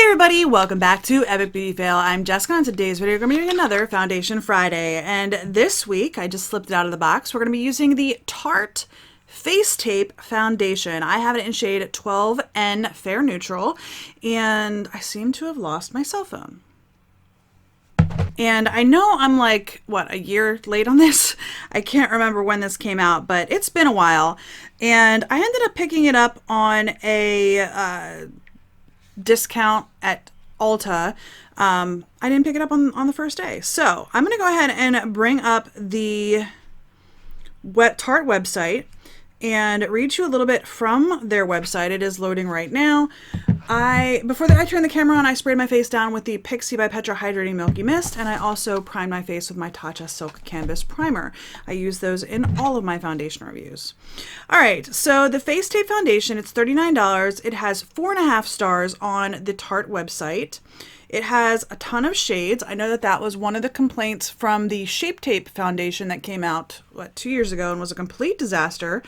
Everybody, welcome back to Epic Beauty Fail. I'm Jessica. On today's video, we're going to be doing another Foundation Friday. And this week, I just slipped it out of the box. We're going to be using the Tarte Face Tape Foundation. I have it in shade 12N Fair Neutral, and I seem to have lost my cell phone. And I know I'm like, what, a year late on this? I can't remember when this came out, but it's been a while. And I ended up picking it up on a discount at Ulta. I didn't pick it up on the first day. So I'm going to go ahead and bring up the Tarte website and read you a little bit from their website. It is loading right now. Before I turned the camera on, I sprayed my face down with the Pixie by Petra Hydrating Milky Mist, and I also primed my face with my Tatcha Silk Canvas Primer. I use those in all of my foundation reviews. All right, so the Face Tape Foundation, it's $39. It has 4.5 stars on the Tarte website. It has a ton of shades. I know that was one of the complaints from the Shape Tape Foundation that came out, 2 years ago and was a complete disaster,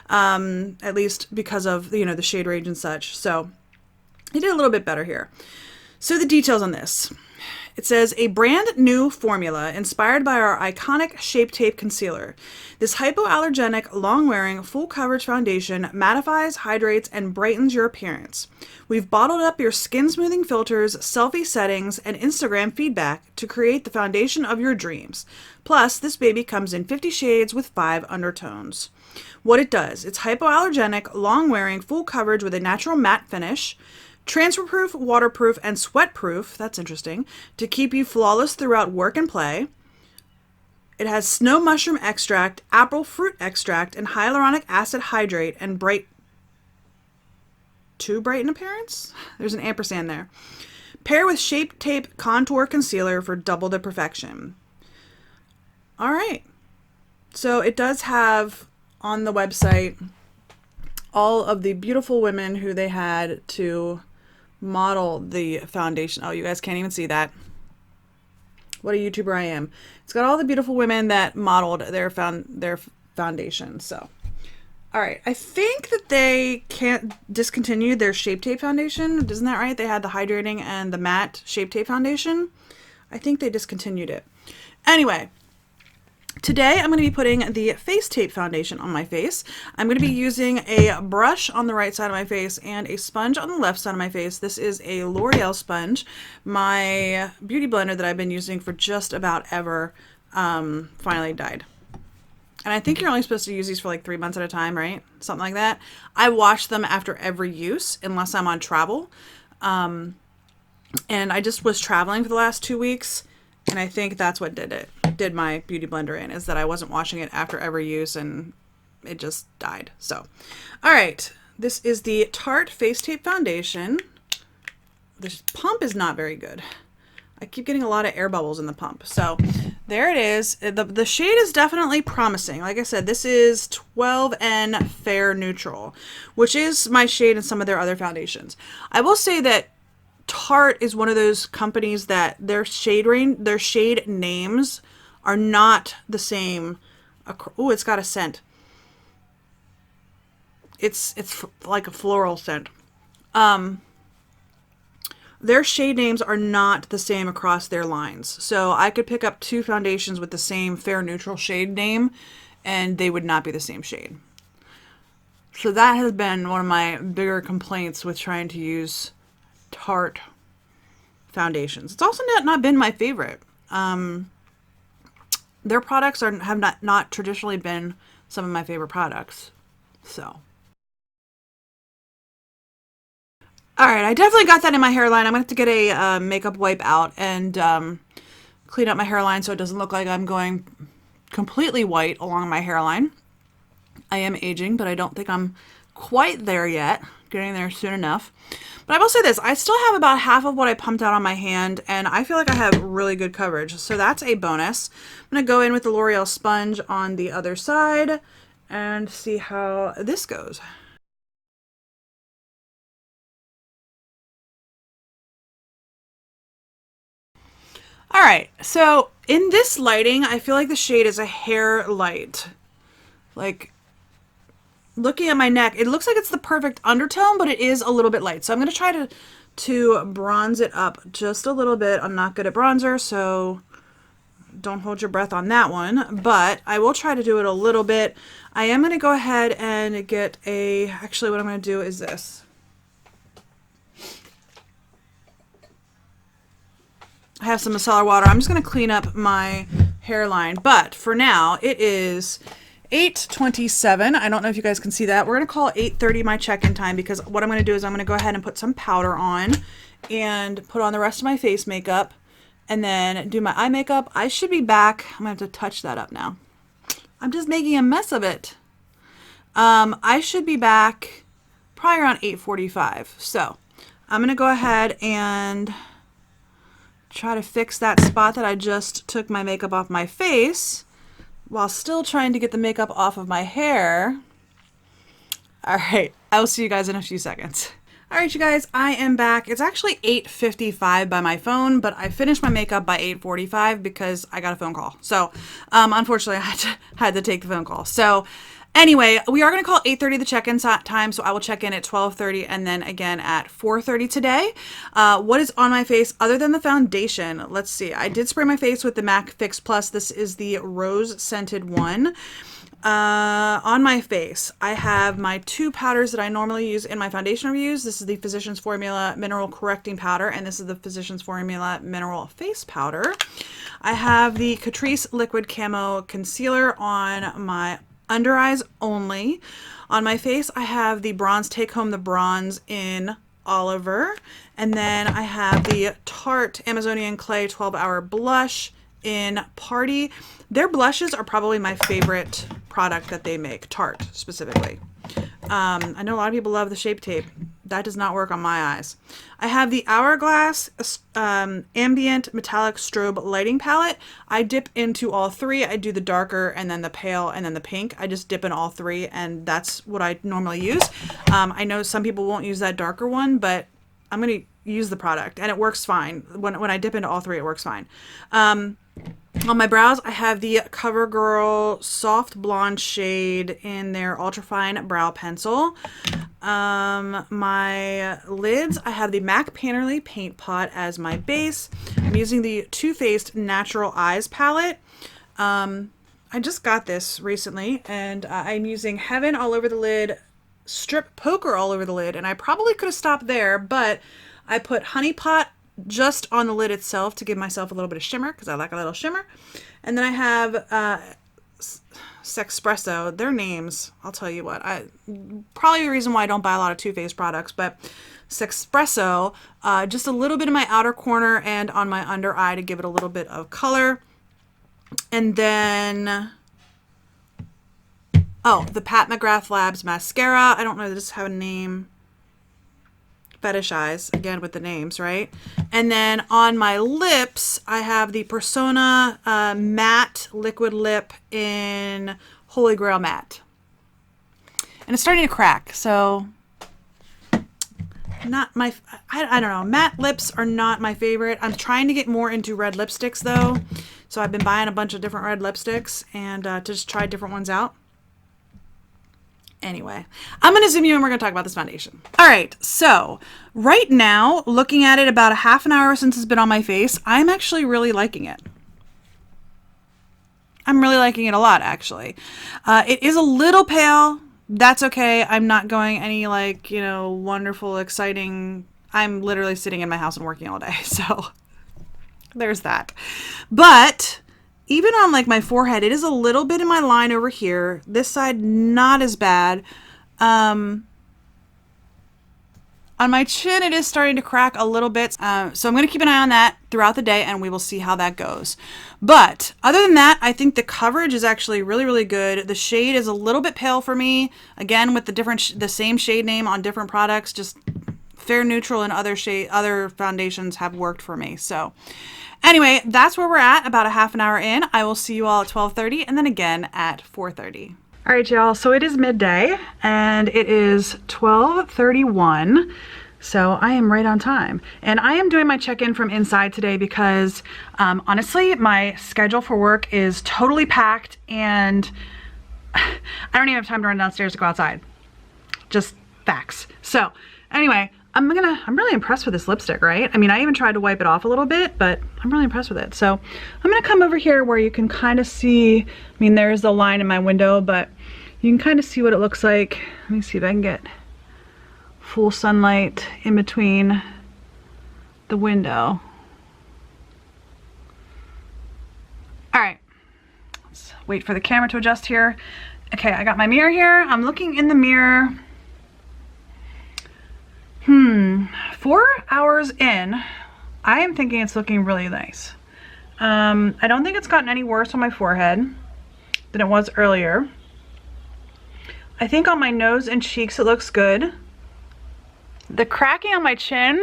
at least because of, the shade range and such. So they did a little bit better here. So the details on this. It says, a brand new formula inspired by our iconic Shape Tape Concealer. This hypoallergenic, long-wearing, full-coverage foundation mattifies, hydrates, and brightens your appearance. We've bottled up your skin-smoothing filters, selfie settings, and Instagram feedback to create the foundation of your dreams. Plus, this baby comes in 50 shades with 5 undertones. What it does, it's hypoallergenic, long-wearing, full coverage with a natural matte finish, transfer-proof, waterproof, and sweat-proof, that's interesting, to keep you flawless throughout work and play. It has snow mushroom extract, apple fruit extract, and hyaluronic acid hydrate and brighten appearance? There's an ampersand there. Pair with Shape Tape Contour Concealer for double the perfection. All right. So it does have on the website all of the beautiful women who they had to model the foundation. Oh, you guys can't even see that. What a YouTuber I am. It's got all the beautiful women that modeled their foundation. So, all right. I think that they can't discontinue their Shape Tape foundation. Isn't that right? They had the hydrating and the matte Shape Tape foundation. I think they discontinued it. Anyway, today I'm going to be putting the Face Tape Foundation on my face. I'm going to be using a brush on the right side of my face and a sponge on the left side of my face. This is a L'Oreal sponge, my beauty blender that I've been using for just about ever, finally died. And I think you're only supposed to use these for like 3 months at a time, right? Something like that. I wash them after every use unless I'm on travel. And I just was traveling for the last 2 weeks, and I think that's what did my beauty blender in, is that I wasn't washing it after every use and it just died. So, all right, this is the Tarte Face Tape Foundation. This pump is not very good. I keep getting a lot of air bubbles in the pump. So there it is. The shade is definitely promising. Like I said, this is 12N Fair Neutral, which is my shade in some of their other foundations. I will say that Tarte is one of those companies that their shade names are not the same. Oh, it's got a scent. It's like a floral scent. Their shade names are not the same across their lines. So I could pick up 2 foundations with the same fair neutral shade name and they would not be the same shade. So that has been one of my bigger complaints with trying to use Tarte foundations. It's also not been my favorite. Their products have not traditionally been some of my favorite products. So, all right, I definitely got that in my hairline. I'm gonna have to get a makeup wipe out and clean up my hairline so it doesn't look like I'm going completely white along my hairline. I am aging, but I don't think I'm quite there yet. Getting there soon enough. But I will say this, I still have about half of what I pumped out on my hand, and I feel like I have really good coverage. So that's a bonus. I'm going to go in with the L'Oreal sponge on the other side and see how this goes. All right, so in this lighting, I feel like the shade is a hair light. Like, looking at my neck, it looks like it's the perfect undertone, but it is a little bit light. So I'm going to try to to bronze it up just a little bit. I'm not good at bronzer, so don't hold your breath on that one, but I will try to do it a little bit. I am going to go ahead and get actually what I'm going to do is this. I have some micellar water. I'm just going to clean up my hairline, but for now it is 8:27. I don't know if you guys can see that. We're going to call 8:30 my check-in time, because what I'm going to do is I'm going to go ahead and put some powder on and put on the rest of my face makeup and then do my eye makeup. I should be back. I'm going to have to touch that up now. I'm just making a mess of it. I should be back probably around 8:45. So I'm going to go ahead and try to fix that spot that I just took my makeup off my face while still trying to get the makeup off of my hair. All right, I will see you guys in a few seconds. All right, you guys, I am back. It's actually 8:55 by my phone, but I finished my makeup by 8:45 because I got a phone call. So unfortunately, I had to take the phone call. So anyway, we are going to call 8:30 the check-in time, so I will check in at 12:30 and then again at 4:30 today. What is on my face other than the foundation? Let's see. I did spray my face with the MAC Fix Plus. This is the rose scented one. On my face, I have my two powders that I normally use in my foundation reviews. This is the Physicians Formula Mineral Correcting Powder, and this is the Physicians Formula Mineral Face Powder. I have the Catrice Liquid Camo Concealer on my under eyes only. On my face, I have the Bronze Take Home the Bronze in Oliver. And then I have the Tarte Amazonian Clay 12-Hour Blush in Party. Their blushes are probably my favorite product that they make, Tarte specifically. I know a lot of people love the Shape Tape. That does not work on my eyes. I have the Hourglass Ambient Metallic Strobe Lighting Palette. I dip into all three. I do the darker and then the pale and then the pink. I just dip in all three, and that's what I normally use. I know some people won't use that darker one, but I'm going to use the product, and it works fine. When I dip into all three, it works fine. On my brows, I have the CoverGirl Soft Blonde shade in their Ultrafine Brow Pencil. My lids, I have the MAC Painterly Paint Pot as my base. I'm using the Too Faced Natural Eyes palette. I just got this recently, and I'm using Heaven all over the lid, Strip Poker all over the lid, and I probably could have stopped there, but I put Honey Pot just on the lid itself to give myself a little bit of shimmer, because I like a little shimmer. And then I have Sexpresso. Their names, I'll tell you what, probably the reason why I don't buy a lot of Too Faced products, but Sexpresso, just a little bit in my outer corner and on my under eye to give it a little bit of color. And then, oh, the Pat McGrath Labs mascara. I don't know, does this have a name? Fetish Eyes, again with the names, right? And then on my lips, I have the Persona Matte Liquid Lip in Holy Grail Matte. And it's starting to crack, so not my, I don't know, matte lips are not my favorite. I'm trying to get more into red lipsticks though. So I've been buying a bunch of different red lipsticks and to just try different ones out. Anyway, I'm going to zoom you and we're going to talk about this foundation. All right, so right now, looking at it about a half an hour since it's been on my face, I'm actually really liking it. I'm really liking it a lot, actually. It is a little pale. That's okay. I'm not going any, like, you know, wonderful, exciting. I'm literally sitting in my house and working all day, so there's that. But even on like my forehead, it is a little bit in my line over here. This side, not as bad. On my chin, it is starting to crack a little bit. So I'm going to keep an eye on that throughout the day and we will see how that goes. But other than that, I think the coverage is actually really, really good. The shade is a little bit pale for me. Again, with the same shade name on different products, just Fair Neutral and other foundations have worked for me. So anyway, that's where we're at, about a half an hour in. I will see you all at 12:30 and then again at 4:30. All right, y'all, so it is midday and it is 12:31. So I am right on time. And I am doing my check-in from inside today because honestly, my schedule for work is totally packed and I don't even have time to run downstairs to go outside. Just facts. So anyway, I'm really impressed with this lipstick, right? I mean, I even tried to wipe it off a little bit, but I'm really impressed with it. So I'm gonna come over here where you can kind of see, I mean, there's the line in my window, but you can kind of see what it looks like. Let me see if I can get full sunlight in between the window. All right, let's wait for the camera to adjust here. Okay, I got my mirror here. I'm looking in the mirror. 4 hours in, I am thinking it's looking really nice. I don't think it's gotten any worse on my forehead than it was earlier. I think on my nose and cheeks it looks good. The cracking on my chin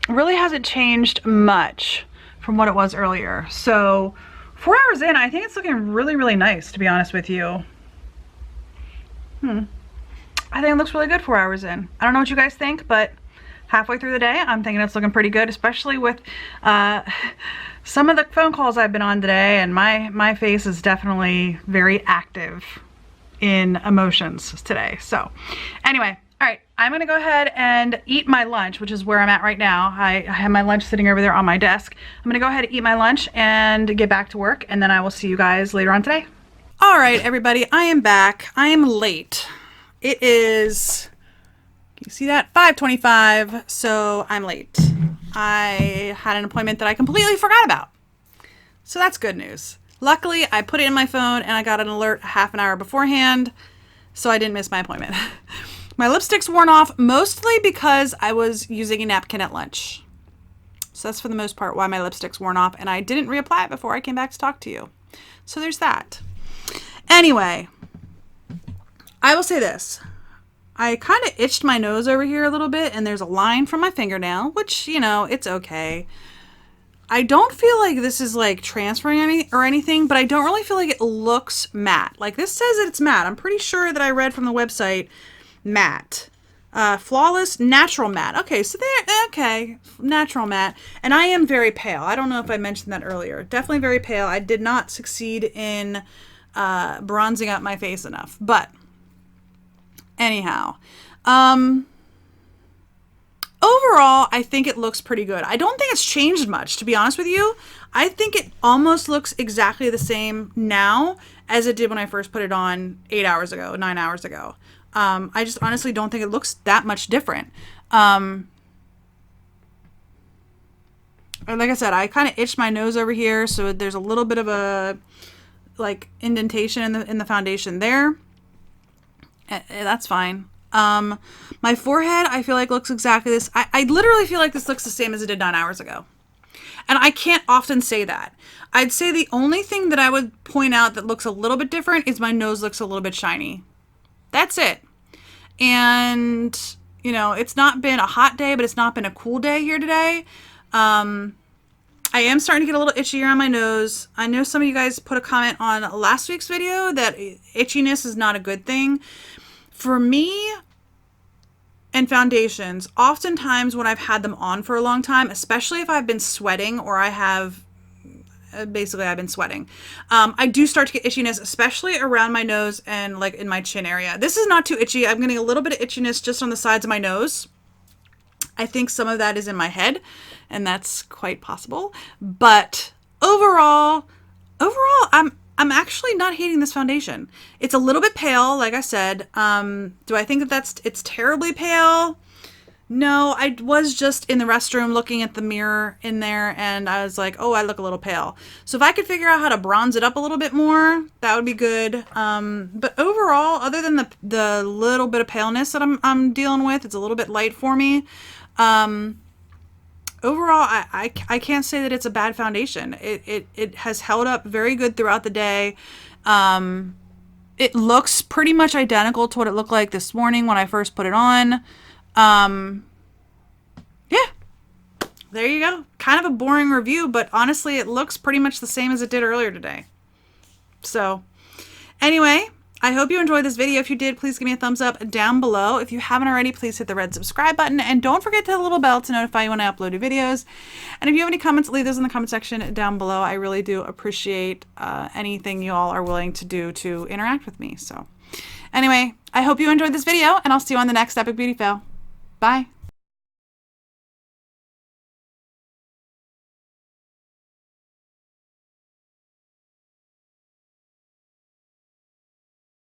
really hasn't changed much from what it was earlier. So 4 hours in, I think it's looking really, really nice, to be honest with you. I think it looks really good 4 hours in. I don't know what you guys think, but halfway through the day, I'm thinking it's looking pretty good, especially with some of the phone calls I've been on today, and my face is definitely very active in emotions today. So anyway, all right, I'm gonna go ahead and eat my lunch, which is where I'm at right now. I have my lunch sitting over there on my desk. I'm gonna go ahead and eat my lunch and get back to work, and then I will see you guys later on today. All right, everybody, I am back. I am late. It is, can you see that? 5:25, so I'm late. I had an appointment that I completely forgot about. So that's good news. Luckily, I put it in my phone and I got an alert half an hour beforehand, so I didn't miss my appointment. My lipstick's worn off mostly because I was using a napkin at lunch. So that's for the most part why my lipstick's worn off, and I didn't reapply it before I came back to talk to you. So there's that. Anyway, I will say this. I kind of itched my nose over here a little bit, and there's a line from my fingernail, which, you know, it's okay. I don't feel like this is like transferring anything, but I don't really feel like it looks matte. Like this says that it's matte. I'm pretty sure that I read from the website matte. Flawless natural matte. Okay, so there, okay, natural matte. And I am very pale. I don't know if I mentioned that earlier. Definitely very pale. I did not succeed in bronzing up my face enough, but anyhow, overall, I think it looks pretty good. I don't think it's changed much, to be honest with you. I think it almost looks exactly the same now as it did when I first put it on 8 hours ago, 9 hours ago. I just honestly don't think it looks that much different. And like I said, I kind of itched my nose over here, so there's a little bit of a like indentation in the foundation there. That's fine. My forehead, I feel like looks exactly this. I literally feel like this looks the same as it did 9 hours ago. And I can't often say that. I'd say the only thing that I would point out that looks a little bit different is my nose looks a little bit shiny. That's it. And, you know, it's not been a hot day, but it's not been a cool day here today. I am starting to get a little itchy around my nose. I know some of you guys put a comment on last week's video that itchiness is not a good thing. For me and foundations, oftentimes when I've had them on for a long time, especially if I've been sweating or I have, basically I've been sweating, I do start to get itchiness, especially around my nose and like in my chin area. This is not too itchy. I'm getting a little bit of itchiness just on the sides of my nose. I think some of that is in my head, and that's quite possible. But overall, I'm actually not hating this foundation. It's a little bit pale, like I said. Do I think that it's terribly pale? No, I was just in the restroom looking at the mirror in there, and I was like, oh, I look a little pale. So if I could figure out how to bronze it up a little bit more, that would be good. But overall, other than the little bit of paleness that I'm dealing with, it's a little bit light for me. Overall, I can't say that it's a bad foundation. It has held up very good throughout the day. It looks pretty much identical to what it looked like this morning when I first put it on. Yeah, there you go. Kind of a boring review, but honestly, it looks pretty much the same as it did earlier today. So anyway, I hope you enjoyed this video. If you did, please give me a thumbs up down below. If you haven't already, please hit the red subscribe button, and don't forget to hit the little bell to notify you when I upload new videos. And if you have any comments, leave those in the comment section down below. I really do appreciate anything you all are willing to do to interact with me. So Anyway, I hope you enjoyed this video, and I'll see you on the next Epic Beauty Fail. Bye.